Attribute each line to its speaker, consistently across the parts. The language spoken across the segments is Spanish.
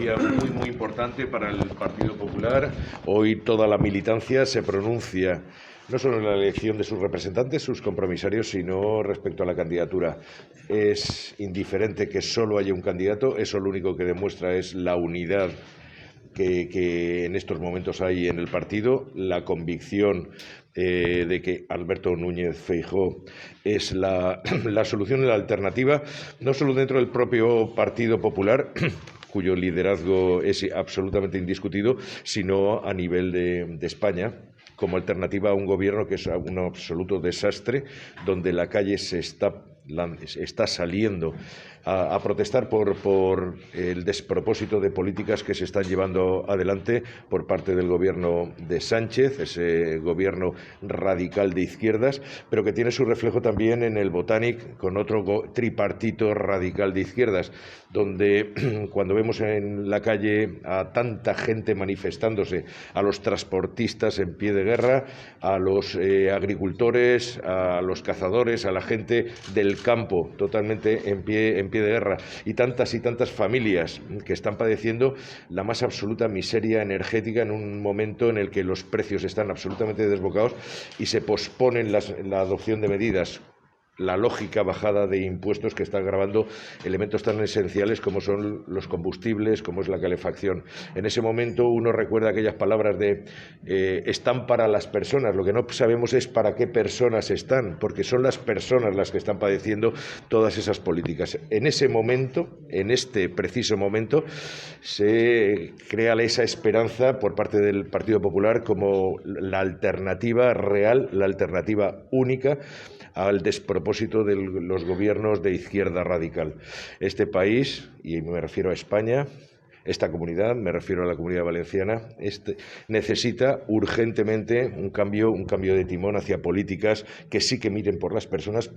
Speaker 1: día muy importante para el Partido Popular. Hoy toda la militancia se pronuncia no solo en la elección de sus representantes, sus compromisarios, sino respecto a la candidatura. Es indiferente que solo haya un candidato, eso lo único que demuestra es la unidad que en estos momentos hay en el partido, la convicción de que Alberto Núñez Feijóo es la solución y la alternativa, no solo dentro del propio Partido Popular, cuyo liderazgo es absolutamente indiscutido, sino a nivel de España, como alternativa a un gobierno que es un absoluto desastre, donde la calle se está saliendo a protestar por el despropósito de políticas que se están llevando adelante por parte del gobierno de Sánchez, ese gobierno radical de izquierdas, pero que tiene su reflejo también en el Botanic con otro tripartito radical de izquierdas, donde cuando vemos en la calle a tanta gente manifestándose, a los transportistas en pie de guerra, a los agricultores, a los cazadores, a la gente del campo totalmente en pie de guerra, y tantas familias que están padeciendo la más absoluta miseria energética en un momento en el que los precios están absolutamente desbocados y se posponen la adopción de medidas. La lógica bajada de impuestos que está agravando elementos tan esenciales como son los combustibles, como es la calefacción. En ese momento uno recuerda aquellas palabras de están para las personas. Lo que no sabemos es para qué personas están, porque son las personas las que están padeciendo todas esas políticas. En ese momento, en este preciso momento, se crea esa esperanza por parte del Partido Popular como la alternativa real, la alternativa única al despropósito de los gobiernos de izquierda radical. Este país, y me refiero a España, esta comunidad, me refiero a la Comunidad Valenciana, necesita urgentemente un cambio de timón hacia políticas que sí que miren por las personas,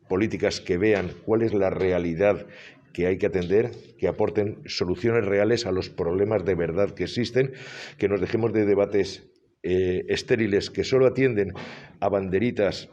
Speaker 1: políticas que vean cuál es la realidad que hay que atender, que aporten soluciones reales a los problemas de verdad que existen, que nos dejemos de debates estériles que solo atienden a banderitas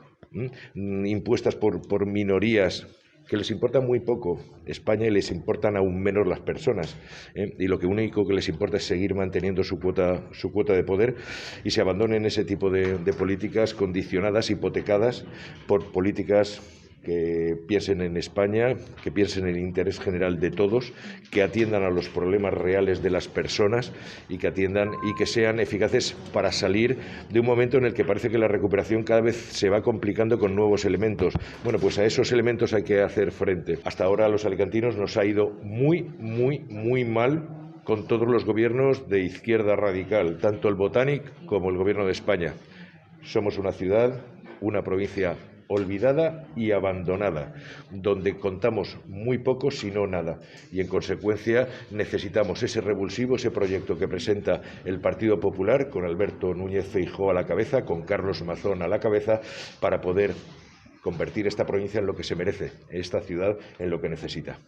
Speaker 1: impuestas por minorías que les importa muy poco España y les importan aún menos las personas, y lo único que les importa es seguir manteniendo su cuota de poder, y se abandonen ese tipo de políticas condicionadas, hipotecadas por políticas que piensen en España, que piensen en el interés general de todos, que atiendan a los problemas reales de las personas y que atiendan y que sean eficaces para salir de un momento en el que parece que la recuperación cada vez se va complicando con nuevos elementos. Bueno, pues a esos elementos hay que hacer frente. Hasta ahora a los alicantinos nos ha ido muy mal con todos los gobiernos de izquierda radical, tanto el Botanic como el gobierno de España. Somos una ciudad, una provincia olvidada y abandonada, donde contamos muy poco, si no nada, y en consecuencia necesitamos ese revulsivo, ese proyecto que presenta el Partido Popular, con Alberto Núñez Feijóo a la cabeza, con Carlos Mazón a la cabeza, para poder convertir esta provincia en lo que se merece, esta ciudad en lo que necesita.